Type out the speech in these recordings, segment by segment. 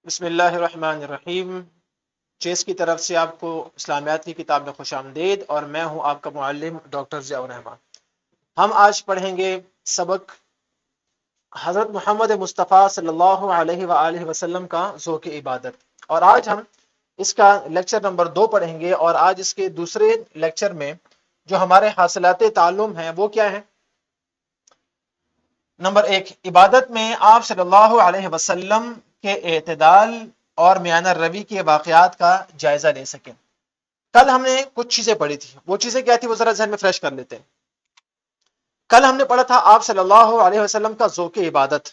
بسم اللہ الرحمن الرحیم۔ چیس کی طرف سے آپ کو اسلامیات کی کتاب میں خوش آمدید، اور میں ہوں آپ کا معلم ڈاکٹر ضیاء الرحمان۔ ہم آج پڑھیں گے سبق حضرت محمد مصطفیٰ صلی اللہ علیہ وآلہ وسلم کا ذوق عبادت، اور آج ہم اس کا لیکچر نمبر 2 پڑھیں گے۔ اور آج اس کے دوسرے لیکچر میں جو ہمارے حاصلات تعلم ہیں وہ کیا ہیں؟ نمبر 1، عبادت میں آپ صلی اللہ علیہ وسلم کے اعتدال اور میانہ روی کے واقعات کا جائزہ لے سکیں۔ کل ہم نے کچھ چیزیں پڑھی تھی، وہ چیزیں کیا تھی وہ ذرا ذہن میں فریش کر لیتے ہیں۔ کل ہم نے پڑھا تھا آپ صلی اللہ علیہ وسلم کا ذوق عبادت،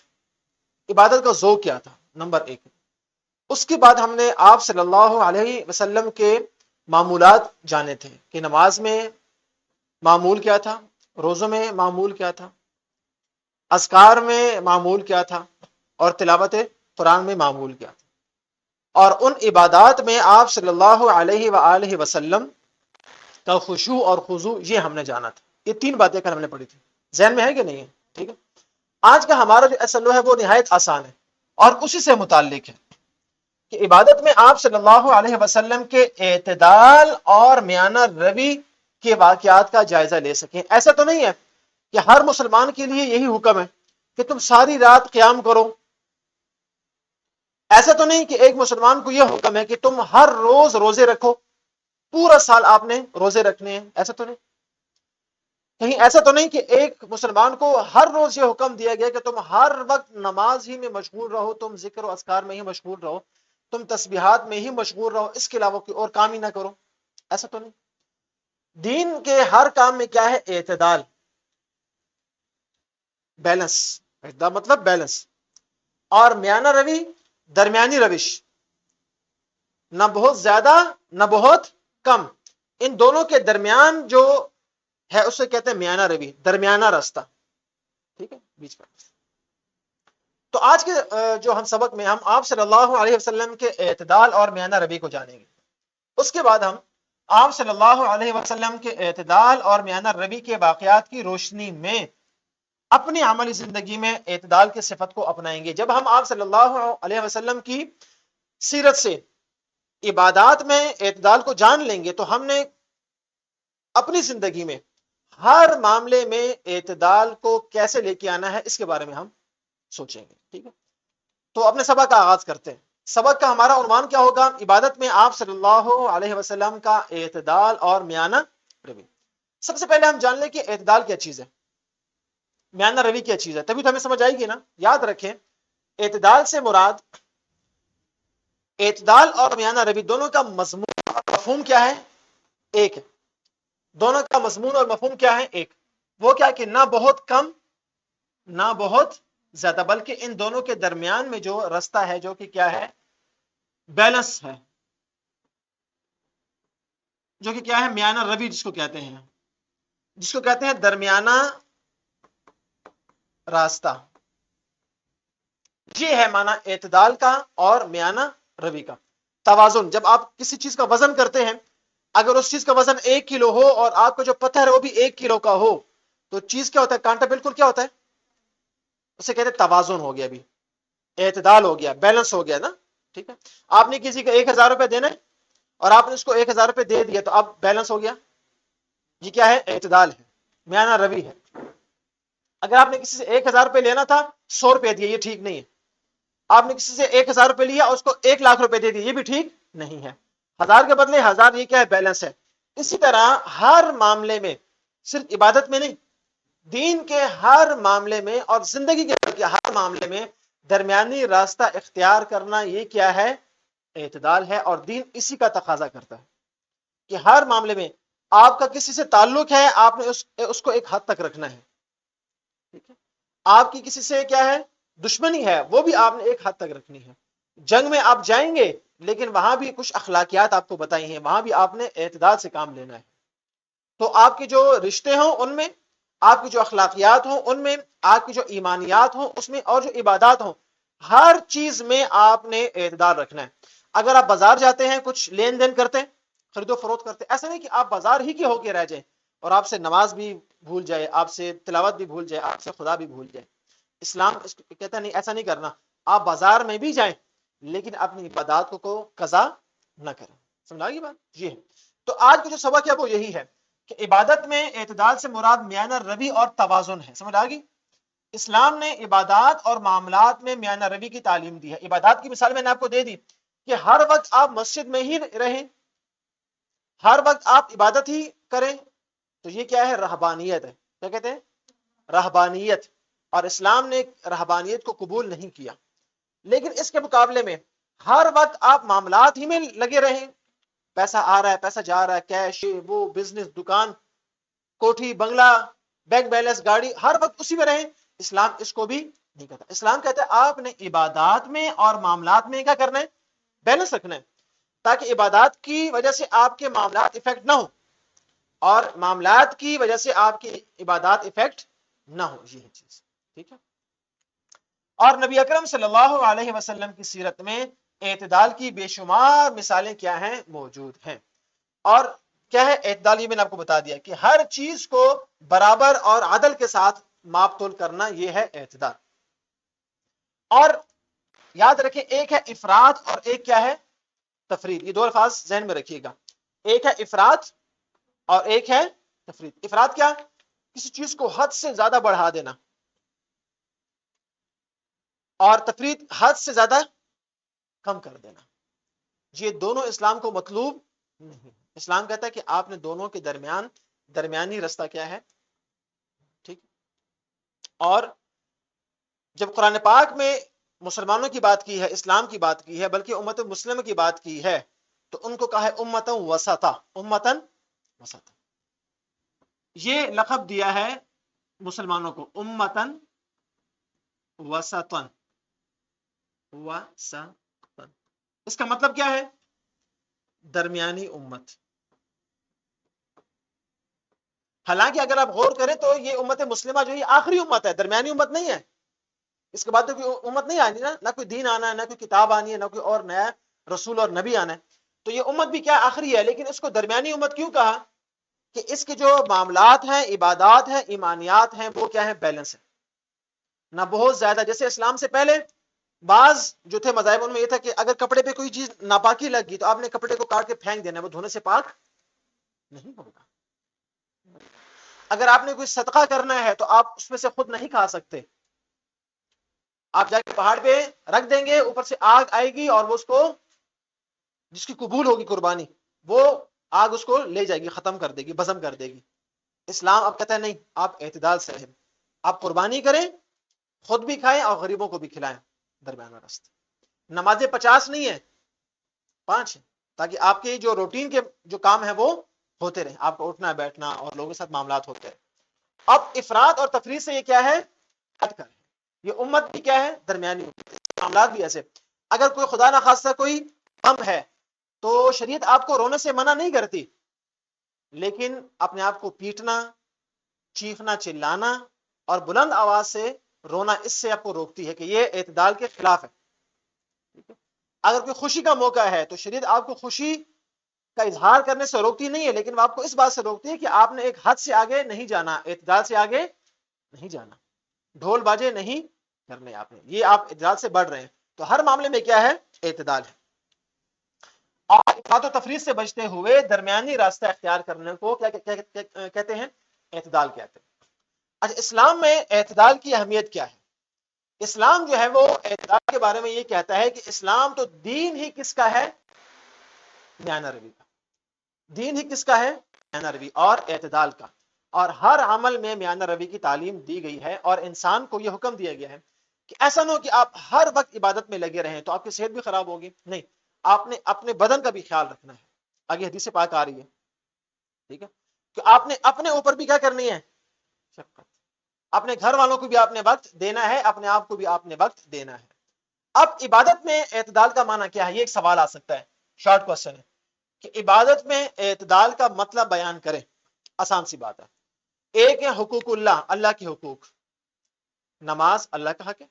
عبادت کا ذوق کیا تھا، نمبر 1۔ اس کے بعد ہم نے آپ صلی اللہ علیہ وسلم کے معمولات جانے تھے کہ نماز میں معمول کیا تھا، روزوں میں معمول کیا تھا، اذکار میں معمول کیا تھا، اور تلاوت قرآن میں معمول کیا تھا۔ اور ان عبادات میں آپ صلی اللہ علیہ وآلہ وسلم کا خشوع اور خضوع یہ ہم نے جانا تھا۔ یہ 3 باتیں کل ہم نے پڑھی تھی، ذہن میں ہے کہ نہیں ہے؟ ٹھیک ہے۔ آج کا ہمارا جو SLO ہے وہ نہایت آسان ہے اور اسی سے متعلق ہے کہ عبادت میں آپ صلی اللہ علیہ وسلم کے اعتدال اور میانہ روی کے واقعات کا جائزہ لے سکیں۔ ایسا تو نہیں ہے کہ ہر مسلمان کے لیے یہی حکم ہے کہ تم ساری رات قیام کرو، ایسا تو نہیں کہ ایک مسلمان کو یہ حکم ہے کہ تم ہر روز روزے رکھو، پورا سال آپ نے روزے رکھنے ہیں، ایسا تو نہیں۔ کہیں ایسا تو نہیں کہ ایک مسلمان کو ہر روز یہ حکم دیا گیا کہ تم ہر وقت نماز ہی میں مشغول رہو، تم ذکر و اذکار میں ہی مشغول رہو، تم تسبیحات میں ہی مشغول رہو، اس کے علاوہ کوئی اور کام ہی نہ کرو، ایسا تو نہیں۔ دین کے ہر کام میں کیا ہے؟ اعتدال، بیلنس، مطلب بیلنس، اور میانہ روی، درمیانی روش، نہ بہت زیادہ نہ بہت کم، ان دونوں کے درمیان جو ہے اسے کہتے ہیں میانہ روی، درمیانہ راستہ، ٹھیک ہے، بیچ کا۔ تو آج کے جو ہم سبق میں ہم آپ صلی اللہ علیہ وسلم کے اعتدال اور میانہ روی کو جانیں گے۔ اس کے بعد ہم آپ صلی اللہ علیہ وسلم کے اعتدال اور میانہ روی کے واقعات کی روشنی میں اپنی عملی زندگی میں اعتدال کی صفت کو اپنائیں گے۔ جب ہم آپ صلی اللہ علیہ وسلم کی سیرت سے عبادات میں اعتدال کو جان لیں گے تو ہم نے اپنی زندگی میں ہر معاملے میں اعتدال کو کیسے لے کے آنا ہے اس کے بارے میں ہم سوچیں گے، ٹھیک ہے۔ تو اپنے سبق کا آغاز کرتے ہیں۔ سبق کا ہمارا عنوان کیا ہوگا؟ عبادت میں آپ صلی اللہ علیہ وسلم کا اعتدال اور میانہ روی۔ سب سے پہلے ہم جان لیں کہ اعتدال کیا چیز ہے، میانہ روی کیا چیز ہے، تبھی تو ہمیں سمجھ آئے گی نا۔ یاد رکھیں، اعتدال سے مراد، اعتدال اور میانہ روی دونوں کا مضمون اور مفہوم کیا ہے؟ ایک ہے۔ دونوں کا مضمون اور مفہوم کیا ہے؟ ایک۔ وہ کیا کہ نہ بہت کم نہ بہت زیادہ، بلکہ ان دونوں کے درمیان میں جو راستہ ہے جو کہ کیا ہے؟ بیلنس ہے، جو کہ کیا ہے؟ میانہ روی، جس کو کہتے ہیں درمیانہ راستہ۔ یہ ہے معنی اعتدال کا اور میانہ روی کا، توازن۔ جب آپ کسی چیز کا وزن کرتے ہیں، اگر اس چیز کا وزن 1 کلو ہو اور آپ کو جو پتھر ہے وہ بھی 1 کلو کا ہو تو چیز کیا ہوتا ہے؟ کانٹا بالکل کیا ہوتا ہے؟ اسے کہتے ہیں توازن ہو گیا، بھی اعتدال ہو گیا، بیلنس ہو گیا نا، ٹھیک ہے۔ آپ نے کسی کو 1000 روپے دینا ہے اور آپ نے اس کو 1000 روپے دے دیا تو اب بیلنس ہو گیا، یہ کیا ہے؟ اعتدال ہے، میانہ روی ہے۔ اگر آپ نے کسی سے 1000 روپے لینا تھا، 100 روپے دیے، یہ ٹھیک نہیں ہے۔ آپ نے کسی سے 1000 روپے لیا اور اس کو 1 لاکھ روپے دے دیے، یہ بھی ٹھیک نہیں ہے۔ 1000 کے بدلے 1000، یہ کیا ہے؟ بیلنس ہے۔ اسی طرح ہر معاملے میں، صرف عبادت میں نہیں، دین کے ہر معاملے میں اور زندگی کے ہر معاملے میں درمیانی راستہ اختیار کرنا، یہ کیا ہے؟ اعتدال ہے۔ اور دین اسی کا تقاضا کرتا ہے کہ ہر معاملے میں آپ کا کسی سے تعلق ہے، آپ نے اس کو ایک حد تک رکھنا ہے، ٹھیک ہے۔ آپ کی کسی سے کیا ہے؟ دشمنی ہے، وہ بھی آپ نے ایک حد تک رکھنی ہے۔ جنگ میں آپ جائیں گے لیکن وہاں بھی کچھ اخلاقیات آپ کو بتائی ہیں، وہاں بھی آپ نے اعتدال سے کام لینا ہے۔ تو آپ کے جو رشتے ہوں ان میں، آپ کی جو اخلاقیات ہوں ان میں، آپ کی جو ایمانیات ہوں اس میں، اور جو عبادات ہوں، ہر چیز میں آپ نے اعتدال رکھنا ہے۔ اگر آپ بازار جاتے ہیں، کچھ لین دین کرتے ہیں، خرید و فروخت کرتے ہیں، ایسا نہیں کہ آپ بازار ہی کے ہو کے رہ جائیں اور آپ سے نماز بھی بھول جائے، آپ سے تلاوت بھی بھول جائے، آپ سے خدا بھی بھول جائے۔ اسلام کہتا ہے نہیں، ایسا نہیں کرنا۔ آپ بازار میں بھی جائیں لیکن اپنی عبادات کو قضا نہ کریں. سمجھا یہ بات؟ یہ ہے. تو آج کا جو سبق ہے وہ یہی ہے کہ عبادت میں اعتدال سے مراد میانہ روی اور توازن ہے. سمجھ آ گئی؟ اسلام نے عبادات اور معاملات میں میانہ روی کی تعلیم دی ہے. عبادات کی مثال میں نے آپ کو دے دی کہ ہر وقت آپ مسجد میں ہی رہیں، ہر وقت آپ عبادت ہی کریں، تو یہ کیا ہے؟ رہبانیت ہے. کیا کہتے ہیں؟ رہبانیت. اور اسلام نے رہبانیت کو قبول نہیں کیا. لیکن اس کے مقابلے میں ہر وقت آپ معاملات ہی میں لگے رہیں، پیسہ آ رہا ہے، پیسہ جا رہا ہے، کیش، وہ بزنس، دکان، کوٹھی، بنگلہ، بینک بیلنس، گاڑی، ہر وقت اسی میں رہیں، اسلام اس کو بھی نہیں کہتا. اسلام کہتا ہے آپ نے عبادات میں اور معاملات میں کیا کرنا ہے؟ بیلنس رکھنا ہے، تاکہ عبادات کی وجہ سے آپ کے معاملات افیکٹ نہ ہو اور معاملات کی وجہ سے آپ کی عبادات افیکٹ نہ ہو. یہ چیز ٹھیک ہے. اور نبی اکرم صلی اللہ علیہ وسلم کی سیرت میں اعتدال کی بے شمار مثالیں کیا ہیں؟ موجود ہیں. اور کیا ہے اعتدال؟ یہ میں نے آپ کو بتا دیا کہ ہر چیز کو برابر اور عدل کے ساتھ ماپ تول کرنا، یہ ہے اعتدال. اور یاد رکھیں، ایک ہے افراط اور ایک کیا ہے؟ تفرید. یہ دو الفاظ ذہن میں رکھیے گا. ایک ہے افراط اور ایک ہے تفرید. افراط کیا؟ کسی چیز کو حد سے زیادہ بڑھا دینا، اور تفرید حد سے زیادہ کم کر دینا. یہ دونوں اسلام کو مطلوب نہیں. اسلام کہتا ہے کہ آپ نے دونوں کے درمیانی رستہ کیا ہے؟ ٹھیک. اور جب قرآن پاک میں مسلمانوں کی بات کی ہے، اسلام کی بات کی ہے، بلکہ امت مسلم کی بات کی ہے، تو ان کو کہا ہے امتن وسطا. امتن وسطا یہ لقب دیا ہے مسلمانوں کو، امتن وسطن. وسطن اس کا مطلب کیا ہے؟ درمیانی امت. حالانکہ اگر آپ غور کریں تو یہ امت مسلمہ جو ہے آخری امت ہے، درمیانی امت نہیں ہے. اس کے بعد تو کوئی امت نہیں آنی نا، نہ کوئی دین آنا ہے، نہ کوئی کتاب آنی ہے، نہ کوئی اور نیا رسول اور نبی آنا ہے. تو یہ امت بھی کیا آخری ہے، لیکن اس کو درمیانی امت کیوں کہا؟ کہ اس کے جو معاملات ہیں، عبادات ہیں، ایمانیات ہیں، وہ کیا ہے؟ بیلنس ہے. نہ بہت زیادہ. جیسے اسلام سے پہلے بعض جو تھے مذاہب ان میں یہ تھا کہ اگر کپڑے پہ کوئی چیز ناپاکی لگ گئی تو آپ نے کپڑے کو کاٹ کے پھینک دینا، وہ دھونے سے پاک نہیں ہوگا. اگر آپ نے کوئی صدقہ کرنا ہے تو آپ اس میں سے خود نہیں کھا سکتے، آپ جا کے پہاڑ پہ رکھ دیں گے، اوپر سے آگ آئے گی اور وہ اس کو، جس کی قبول ہوگی قربانی، وہ آگ اس کو لے جائے گی، ختم کر دے گی، بزم کر دے گی. اسلام اب کہتا ہے نہیں، آپ اعتدال سے رہیں، آپ قربانی کریں، خود بھی کھائیں اور غریبوں کو بھی کھلائیں، درمیان میں راستہ. نمازیں 50 نہیں ہے، 5 ہے، تاکہ آپ کے جو روٹین کے جو کام ہے وہ ہوتے رہیں، آپ کو اٹھنا بیٹھنا اور لوگوں کے ساتھ معاملات ہوتے رہیں. اب افراد اور تفریح سے یہ کیا ہے؟ ہٹ کر. یہ امت بھی کیا ہے؟ درمیانی امت. معاملات بھی ایسے، اگر کوئی خدا نہ خواستہ کوئی غم ہے تو شریعت آپ کو رونے سے منع نہیں کرتی، لیکن اپنے آپ کو پیٹنا، چیخنا، چلانا اور بلند آواز سے رونا، اس سے آپ کو روکتی ہے کہ یہ اعتدال کے خلاف ہے. اگر کوئی خوشی کا موقع ہے تو شریعت آپ کو خوشی کا اظہار کرنے سے روکتی نہیں ہے، لیکن وہ آپ کو اس بات سے روکتی ہے کہ آپ نے ایک حد سے آگے نہیں جانا، اعتدال سے آگے نہیں جانا، ڈھول باجے نہیں کرنے آپ نے، یہ آپ اعتدال سے بڑھ رہے ہیں. تو ہر معاملے میں کیا ہے؟ اعتدال ہے. اور افراط و تفریط سے بچتے ہوئے درمیانی راستہ اختیار کرنے کو کیا کہتے ہیں؟ اعتدال کہتے ہیں. اچھا، اسلام میں اعتدال کی اہمیت کیا ہے؟ اسلام جو ہے وہ اعتدال کے بارے میں یہ کہتا ہے کہ اسلام تو دین ہی کس کا ہے؟ میانہ روی کا. دین ہی کس کا ہے؟ میانہ روی اور اعتدال کا. اور ہر عمل میں میانہ روی کی تعلیم دی گئی ہے، اور انسان کو یہ حکم دیا گیا ہے کہ ایسا نہ ہو کہ آپ ہر وقت عبادت میں لگے رہیں تو آپ کی صحت بھی خراب ہوگی. نہیں، آپ نے اپنے بدن کا بھی خیال رکھنا ہے. آگے حدیث پاک آ رہی ہے، ٹھیک ہے، کہ آپ نے اپنے اوپر بھی کیا کرنی ہے؟ شفقت. اپنے گھر والوں کو بھی آپ نے وقت دینا ہے، اپنے آپ کو بھی آپ نے وقت دینا ہے. اب عبادت میں اعتدال کا معنی کیا ہے؟ یہ ایک سوال آ سکتا ہے، شارٹ کوسچن ہے کہ عبادت میں اعتدال کا مطلب بیان کریں. آسان سی بات ہے. ایک ہے حقوق اللہ، اللہ کے حقوق. نماز اللہ کا حق ہے،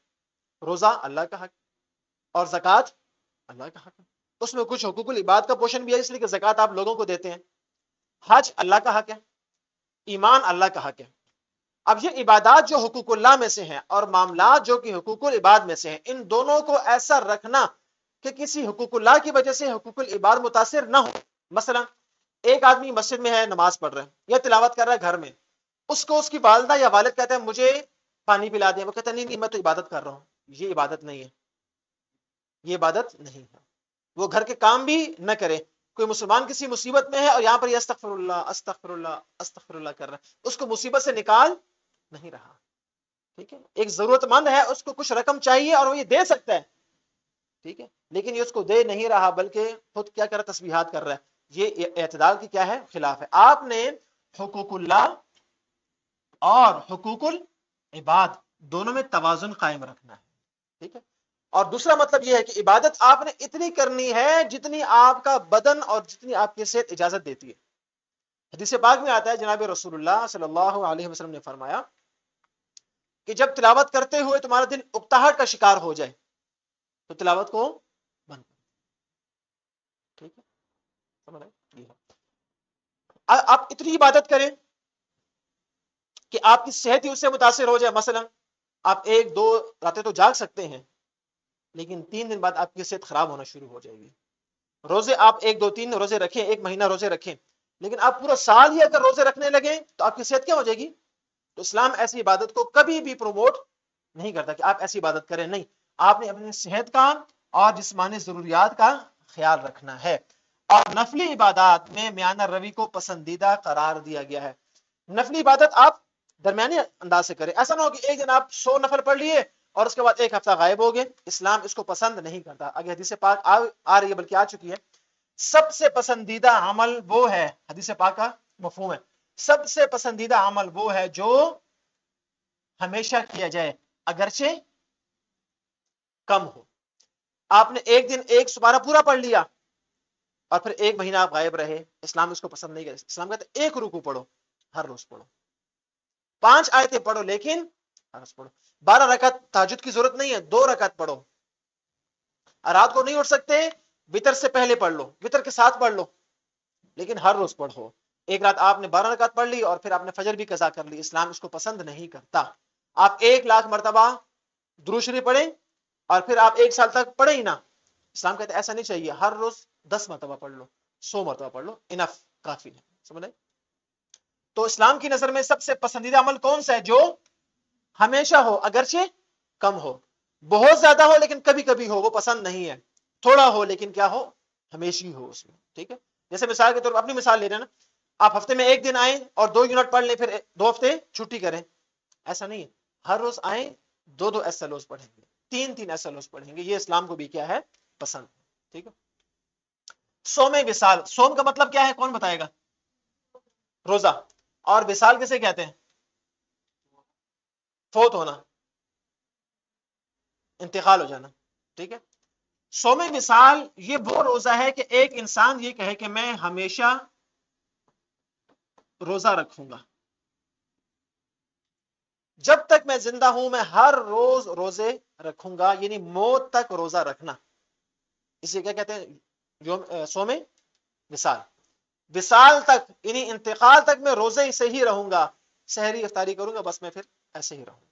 روزہ اللہ کا حق، اور زکوٰۃ اللہ کا حق ہے. اس میں کچھ حقوق العباد کا پورشن بھی ہے، اس لیے کہ زکوٰۃ آپ لوگوں کو دیتے ہیں. حج اللہ کا حق ہے، ایمان اللہ کا حق ہے. اب یہ عبادات جو حقوق اللہ میں سے ہیں اور معاملات جو کہ حقوق العباد میں سے ہیں، ان دونوں کو ایسا رکھنا کہ کسی حقوق اللہ کی وجہ سے حقوق العباد متاثر نہ ہو. مثلا ایک آدمی مسجد میں ہے، نماز پڑھ رہا ہے یا تلاوت کر رہا ہے گھر میں، اس کو اس کی والدہ یا والد کہتے ہیں مجھے پانی پلا دیں، وہ کہتا ہے نہیں نہیں میں تو عبادت کر رہا ہوں. یہ عبادت نہیں ہے، یہ عبادت نہیں ہے. وہ گھر کے کام بھی نہ کرے. کوئی مسلمان کسی مصیبت میں ہے اور یہاں پر یہ استغفر اللہ استغفر اللہ استغفر اللہ کر رہا ہے، اس کو مصیبت سے نکال نہیں رہا. ٹھیک ہے، ایک ضرورت مند ہے، اس کو کچھ رقم چاہیے اور وہ یہ دے سکتا ہے، ٹھیک ہے، لیکن یہ اس کو دے نہیں رہا بلکہ خود کیا کر رہا ہے، تسبیحات کر رہا ہے. یہ اعتدال کی کیا ہے، خلاف ہے. آپ نے حقوق اللہ اور حقوق العباد دونوں میں توازن قائم رکھنا ہے. ٹھیک ہے، اور دوسرا مطلب یہ ہے کہ عبادت آپ نے اتنی کرنی ہے جتنی آپ کا بدن اور جتنی آپ کی صحت اجازت دیتی ہے. حدیث پاک میں آتا ہے جناب رسول اللہ صلی اللہ علیہ وسلم نے فرمایا کہ جب تلاوت کرتے ہوئے تمہارا دل اکتاہٹ کا شکار ہو جائے تو تلاوت کو بند کرو. ٹھیک ہے، سمجھ رہے ہیں؟ آپ اتنی عبادت کریں کہ آپ کی صحت ہی اس سے متاثر ہو جائے. مثلا آپ 1-2 راتیں تو جاگ سکتے ہیں، لیکن 3 دن بعد آپ کی صحت خراب ہونا شروع ہو جائے گی. روزے آپ 1-2-3 روزے رکھیں، 1 مہینہ روزے رکھیں، لیکن آپ پورا سال ہی اگر روزے رکھنے لگیں تو آپ کی صحت کیا ہو جائے گی. تو اسلام ایسی عبادت کو کبھی بھی پروموٹ نہیں کرتا کہ آپ ایسی عبادت کریں. نہیں، آپ نے اپنی صحت کا اور جسمانی ضروریات کا خیال رکھنا ہے. اور نفلی عبادات میں میانہ روی کو پسندیدہ قرار دیا گیا ہے. نفلی عبادت آپ درمیانی انداز سے کریں. ایسا نہ ہو کہ ایک دن آپ 100 نفل پڑھ لیے اور اس کے بعد ایک ہفتہ غائب ہو گئے. اسلام اس کو پسند نہیں کرتا. اگر حدیث پاک آ رہی ہے، بلکہ آ چکی ہے، سب سے پسندیدہ عمل وہ ہے، حدیث پاک کا مفہوم ہے، سب سے پسندیدہ عمل وہ ہے جو ہمیشہ کیا جائے اگرچہ کم ہو. آپ نے ایک دن ایک سپارہ پورا پڑھ لیا اور پھر 1 مہینہ آپ غائب رہے، اسلام اس کو پسند نہیں کرتا. اسلام کہتا ہے 1 رکوع پڑھو، ہر روز پڑھو، 5 آیتیں پڑھو، لیکن ہر روز پڑھو. 12 رکعت تہجد کی ضرورت نہیں ہے، 2 رکعت پڑھو. رات کو نہیں اٹھ سکتے، وتر سے پہلے پڑھ لو، وتر کے ساتھ پڑھ لو، لیکن ہر روز پڑھو. ایک رات آپ نے 12 رکعت پڑھ لی اور پھر آپ نے فجر بھی قضا کر لی، اسلام اس کو پسند نہیں کرتا. آپ 1,00,000 مرتبہ درود شریف پڑھیں اور پھر آپ 1 سال تک پڑھیں ہی نہ، اسلام کہتے ہیں ایسا نہیں چاہیے. ہر روز 10 مرتبہ پڑھ لو، 100 مرتبہ پڑھ لو، انف، کافی ہے. سمجھ رہے؟ تو اسلام کی نظر میں سب سے پسندیدہ عمل کون سا ہے؟ جو ہمیشہ ہو اگرچہ کم ہو. بہت زیادہ ہو لیکن کبھی کبھی ہو، وہ پسند نہیں ہے. تھوڑا ہو لیکن کیا ہو، ہمیشہ ہو اس میں. ٹھیک ہے، جیسے مثال کے طور پر اپنی مثال لے رہے ہیں نا، آپ ہفتے میں 1 دن آئیں اور 2 یونٹ پڑھ لیں، پھر 2 ہفتے چھٹی کریں. ایسا نہیں ہے، ہر روز آئیں، 2 ایسلوز پڑھیں گے، 3 ایسلوز پڑھیں گے. یہ اسلام کو بھی کیا ہے، پسند. ٹھیک ہے. سوم وصال، سوم کا مطلب کیا ہے، کون بتائے گا؟ روزہ. اور وصال کسے کہتے ہیں؟ فوت ہونا، انتقال ہو جانا. ٹھیک ہے. سوم وصال یہ وہ روزہ ہے کہ ایک انسان یہ کہے کہ میں ہمیشہ روزہ رکھوں گا، جب تک میں زندہ ہوں میں ہر روز روزے رکھوں گا، یعنی موت تک روزہ رکھنا. اسے کیا کہتے ہیں؟ سوم وصال. وصال تک یعنی انتقال تک میں روزے سے ہی رہوں گا، سحری افطاری کروں گا، بس میں پھر ایسے ہی رہوں گا.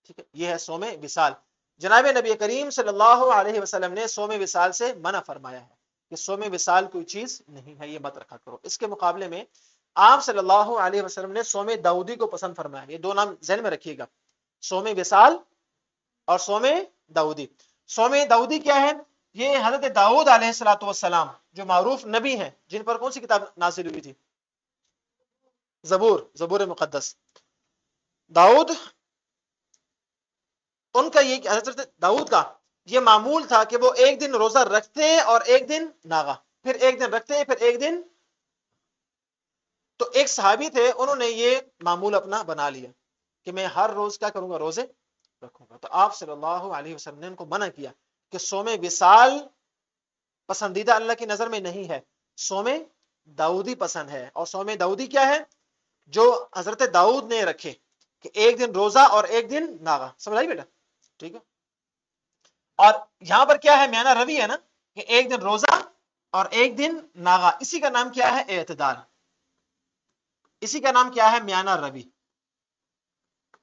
ٹھیک ہے، یہ ہے سوم وصال. جناب نبی کریم صلی اللہ علیہ وسلم نے سوم وصال سے منع فرمایا ہے کہ سوم وصال کوئی چیز نہیں ہے، یہ مت رکھا کرو. اس کے مقابلے میں آپ صلی اللہ علیہ وسلم نے سوم داؤدی کو پسند فرمایا. یہ 2 نام ذہن میں رکھیے گا، سوم وصال اور سوم داؤدی. سوم داؤدی کیا ہے؟ یہ حضرت داؤد علیہ الصلوۃ والسلام جو معروف نبی ہیں، جن پر کون سی کتاب نازل ہوئی تھی؟ زبور مقدس. داؤد ان کا یہ حضرت داؤد کا یہ معمول تھا کہ وہ 1 دن روزہ رکھتے اور 1 دن ناغا، پھر 1 دن رکھتے پھر 1 دن. تو ایک صحابی تھے، انہوں نے یہ معمول اپنا بنا لیا کہ میں ہر روز کیا کروں گا، روزے رکھوں گا. تو آپ صلی اللہ علیہ وسلم نے ان کو منع کیا کہ سوم وصال پسندیدہ اللہ کی نظر میں نہیں ہے، سوم داؤدی پسند ہے. اور سوم داؤدی کیا ہے؟ جو حضرت داؤد نے رکھے کہ 1 دن روزہ اور 1 دن ناغا. سمجھ آئی بیٹا؟ ٹھیک ہے. اور یہاں پر کیا ہے، میانہ روی ہے نا، کہ 1 دن روزہ اور 1 دن ناغا. اسی کا نام کیا ہے؟ اعتدال. اسی کا نام کیا ہے؟ میانہ روی.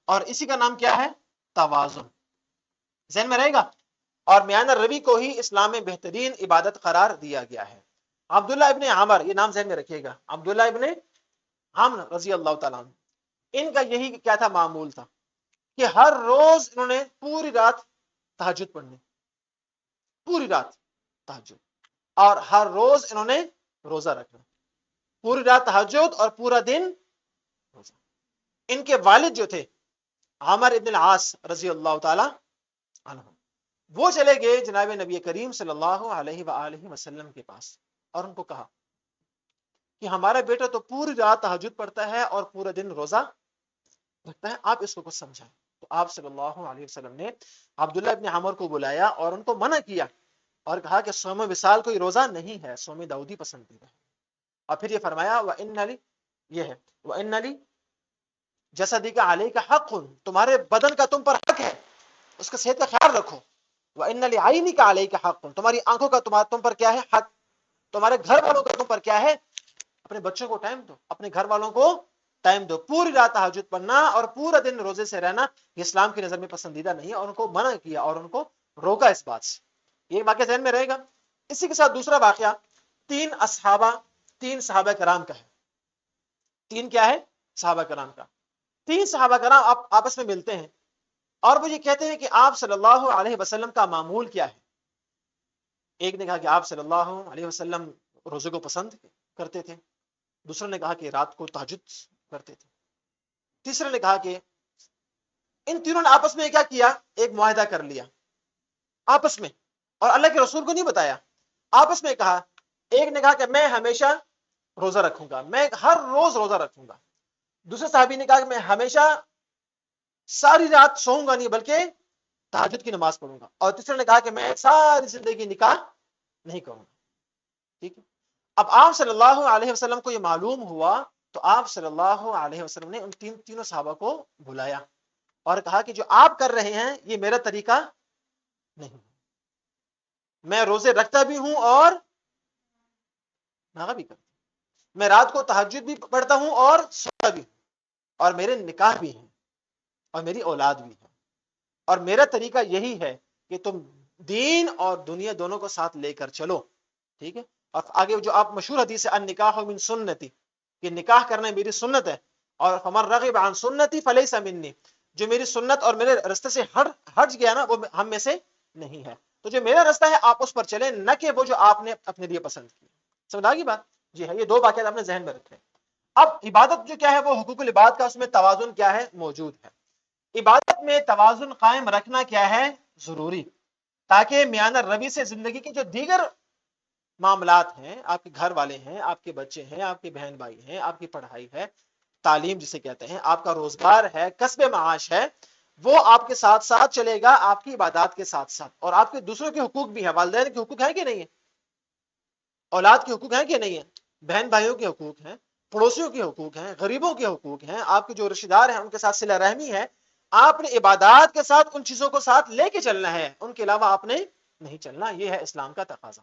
اور اسی کا نام کیا ہے؟ توازن. ذہن میں رہے گا. اور میانہ روی کو ہی اسلام میں بہترین عبادت قرار دیا گیا ہے۔ عبداللہ ابن عامر، یہ نام ذہن میں رکھیے گا، عبداللہ ابن عامر رضی اللہ تعالیٰ عنہ، ان کا یہی کیا تھا، معمول تھا کہ ہر روز انہوں نے پوری رات تہجد پڑھنی، پوری رات تہجد، اور ہر روز انہوں نے روزہ رکھنا، پوری رات تہجد اور پورا دن روزہ۔ ان کے والد جو تھے عامر ابن العاص رضی اللہ تعالی عنہ، وہ چلے گئے جناب نبی کریم صلی اللہ علیہ وآلہ وسلم کے پاس اور ان کو کہا کہ ہمارا بیٹا تو پوری رات تہجد پڑھتا ہے اور پورا دن روزہ رکھتا ہے، آپ اس کو کچھ سمجھائیں۔ تو آپ صلی اللہ علیہ وسلم نے عبداللہ ابن عمر کو بلایا اور ان کو منع کیا اور کہا کہ صوم وصال کوئی روزہ نہیں ہے، صوم داؤدی پسندیدہ ہے۔ اور پھر یہ فرمایا وَإِنَّ لِي، یہ ہے وَإِنَّ لِي جسدی کا علیہ کا حق، تمہارے بدن کا تم پر حق ہے، اس کا صحت کا خیال رکھو۔ وَإِنَّ لِعَيْنِكَ عَلَيْكَ حَقٌّ، تمہاری آنکھوں کا تم پر کیا ہے، حق۔ تمہارے گھر والوں کا تم پر کیا ہے، اپنے بچوں کو ٹائم دو، اپنے گھر والوں کو ٹائم دو۔ پوری رات تہجد پڑھنا اور پورا دن روزے سے رہنا یہ اسلام کی نظر میں پسندیدہ نہیں ہے، اور ان کو منع کیا اور ان کو روکا اس بات سے۔ یہ واقعہ ذہن میں رہے گا۔ اسی کے ساتھ دوسرا واقعہ تین صحابہ کرام کا ہے۔ تین کیا ہے، صحابہ کرام کا۔ تین صحابہ کرام آپس میں ملتے ہیں اور وہ یہ کہتے ہیں کہ آپ صلی اللہ علیہ وسلم کا معمول کیا ہے۔ ایک نے کہا کہ آپ صلی اللہ علیہ وسلم روزے کو پسند کرتے تھے، دوسرے نے کہا کہ رات کو تہجد کرتے تھے، تیسرے نے کہا کہ ان تینوں نے آپس میں کیا کیا، ایک معاہدہ کر لیا آپس میں، اور اللہ کے رسول کو نہیں بتایا، آپس میں کہا۔ ایک نے کہا کہ میں ہمیشہ روزہ رکھوں گا، میں ہر روز روزہ رکھوں گا۔ دوسرے صحابی نے کہا کہ میں ہمیشہ ساری رات سوؤں گا نہیں بلکہ تہجد کی نماز پڑھوں گا۔ اور تیسرے نے کہا کہ میں ساری زندگی نکاح نہیں کروں گا۔ ٹھیک ہے، اب آپ صلی اللہ علیہ وسلم کو یہ معلوم ہوا تو آپ صلی اللہ علیہ وسلم نے ان تینوں صحابہ کو بلایا اور کہا کہ جو آپ کر رہے ہیں یہ میرا طریقہ نہیں، میں روزے رکھتا بھی ہوں اور ناغہ بھی کرتا ہوں، میں رات کو تہجد بھی پڑھتا ہوں اور سوتا بھی ہوں، اور میرے نکاح بھی ہیں اور میری اولاد بھی ہے، اور میرا طریقہ یہی ہے کہ تم دین اور دنیا دونوں کو ساتھ لے کر چلو۔ ٹھیک ہے، اور آگے جو آپ مشہور حدیث ہے النکاح من سنتی، کہ نکاح کرنا میری سنت ہے، اور فمن رغب عن سنتی فلیس منی، جو میری سنت اور میرے رستے سے ہٹ گیا نا وہ ہم میں سے نہیں ہے۔ تو جو میرا رستہ ہے آپ اس پر چلیں، نہ کہ وہ جو آپ نے اپنے لیے پسند کی۔ سمجھ آ گئی بات؟ جی ہے، یہ دو واقعات آپ نے ذہن میں رکھے۔ اب عبادت جو کیا ہے وہ حقوق العباد کا اس میں توازن کیا ہے، موجود ہے۔ عبادت میں توازن قائم رکھنا کیا ہے، ضروری، تاکہ میانہ روی سے زندگی کے جو دیگر معاملات ہیں، آپ کے گھر والے ہیں، آپ کے بچے ہیں، آپ کے بہن بھائی ہیں، آپ کی پڑھائی ہے، تعلیم جسے کہتے ہیں، آپ کا روزگار ہے، کسب معاش ہے، وہ آپ کے ساتھ ساتھ چلے گا، آپ کی عبادات کے ساتھ ساتھ۔ اور آپ کے دوسروں کے حقوق بھی ہیں، والدین کے حقوق ہیں کہ نہیں ہیں، اولاد کے حقوق ہیں کہ نہیں ہیں، بہن بھائیوں کے حقوق ہیں، پڑوسیوں کے حقوق ہیں، غریبوں کے حقوق ہیں، آپ کے جو رشتہ دار ہیں ان کے ساتھ صلہ رحمی ہے۔ آپ نے عبادات کے ساتھ ان چیزوں کو ساتھ لے کے چلنا ہے، ان کے علاوہ آپ نے نہیں چلنا۔ یہ ہے اسلام کا تقاضا۔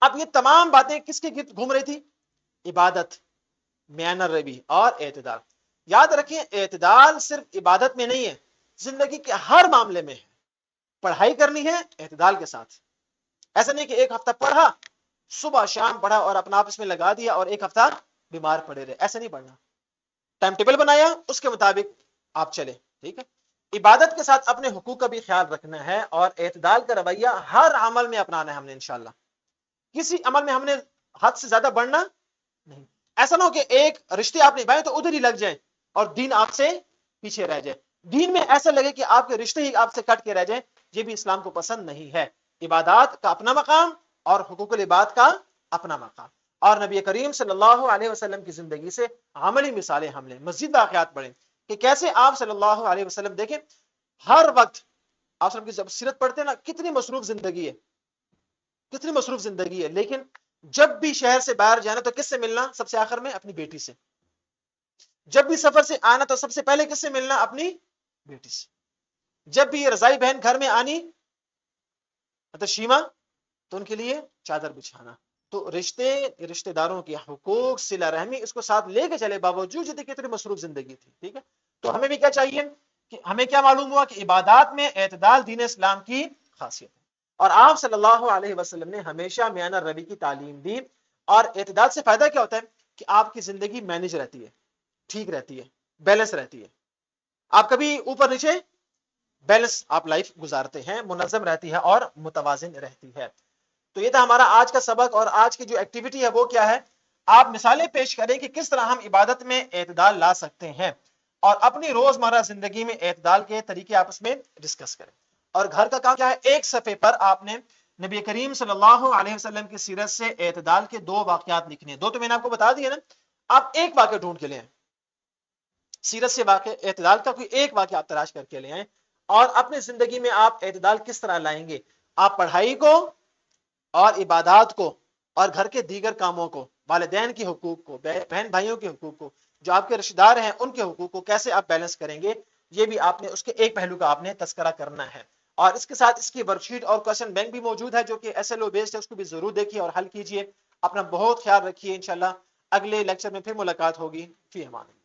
اب یہ تمام باتیں کس کے گرد گھوم رہی تھی، عبادت، میانہ روی اور اعتدال۔ یاد رکھیں اعتدال صرف عبادت میں نہیں ہے، زندگی کے ہر معاملے میں ہے۔ پڑھائی کرنی ہے اعتدال کے ساتھ، ایسا نہیں کہ ایک ہفتہ پڑھا، صبح شام پڑھا اور اپنا آپس میں لگا دیا اور ایک ہفتہ بیمار پڑے رہے، ایسا نہیں پڑھنا۔ ٹائم ٹیبل بنایا، اس کے مطابق آپ چلے۔ ٹھیک ہے، عبادت کے ساتھ اپنے حقوق کا بھی خیال رکھنا ہے، اور اعتدال کا رویہ ہر عمل میں اپنانا ہے ہم نے انشاءاللہ۔ کسی عمل میں ہم نے حد سے زیادہ بڑھنا نہیں۔ ایسا نہ ہو کہ ایک رشتے آپ نبھائیں تو ادھر ہی لگ جائیں اور دین آپ سے پیچھے رہ جائے، دین میں ایسا لگے کہ آپ کے رشتے ہی آپ سے کٹ کے رہ جائیں، یہ بھی اسلام کو پسند نہیں ہے۔ عبادات کا اپنا مقام اور حقوق العباد کا اپنا مقام، اور نبی کریم صلی اللہ علیہ وسلم کی زندگی سے عملی مثالیں ہم لیں، مزید واقعات پڑھیں کہ کیسے آپ صلی اللہ علیہ وسلم، دیکھیں ہر وقت آپ کی جب سیرت پڑھتے ہیں نا، کتنی مصروف زندگی ہے، کتنی مصروف زندگی ہے، لیکن جب بھی شہر سے باہر جانا تو کس سے ملنا، سب سے آخر میں اپنی بیٹی سے۔ جب بھی سفر سے آنا تو سب سے پہلے کس سے ملنا، اپنی بیٹی سے۔ جب بھی رضائی بہن گھر میں آنی تو شیما، تو ان کے لیے چادر بچھانا۔ تو رشتے داروں کے حقوق، صلہ رحمی، اس کو ساتھ لے کے چلے، باوجود جتنی کتنی مصروف زندگی تھی۔ ٹھیک ہے، تو ہمیں بھی کیا چاہیے کہ ہمیں کیا معلوم ہوا کہ عبادات میں اعتدال دین اسلام کی خاصیت ہے. اور آپ صلی اللہ علیہ وسلم نے ہمیشہ میانہ روی کی تعلیم دی. اور اعتدال سے فائدہ کیا ہوتا ہے کہ آپ کی زندگی مینج رہتی ہے, ٹھیک رہتی ہے, بیلنس رہتی ہے. آپ کبھی اوپر نیچے, بیلنس آپ لائف گزارتے ہیں, منظم رہتی ہے اور متوازن رہتی ہے. تو یہ تھا ہمارا آج کا سبق. اور آج کی جو ایکٹیویٹی ہے وہ کیا ہے, آپ مثالیں پیش کریں کہ کس طرح ہم عبادت میں اعتدال لا سکتے ہیں, اور اپنی روزمرہ زندگی میں اعتدال کے طریقے آپس میں ڈسکس کریں. اور گھر کا کام کیا ہے, ایک صفحے پر آپ نے نبی کریم صلی اللہ علیہ وسلم کی سیرت سے اعتدال کے 2 واقعات لکھنے ہیں. 2 تو میں نے آپ کو بتا دیے نا, آپ ایک واقعہ ڈھونڈ کے لے آئیں, سیرت سے واقع اعتدال کا کوئی ایک واقعہ آپ تلاش کر کے لے آئیں, اور اپنی زندگی میں آپ اعتدال کس طرح لائیں گے. آپ پڑھائی کو اور عبادات کو اور گھر کے دیگر کاموں کو, والدین کے حقوق کو, بہن بھائیوں کے حقوق کو, جو آپ کے رشتہ دار ہیں ان کے حقوق کو کیسے آپ بیلنس کریں گے, یہ بھی آپ نے اس کے ایک پہلو کا آپ نے تذکرہ کرنا ہے. اور اس کے ساتھ اس کی ورک شیٹ اور کوسچن بینک بھی موجود ہے جو کہ ایس ایل او بیسڈ ہے, اس کو بھی ضرور دیکھیے اور حل کیجیے. اپنا بہت خیال رکھیے. انشاءاللہ اگلے لیکچر میں پھر ملاقات ہوگی. فی امان اللہ.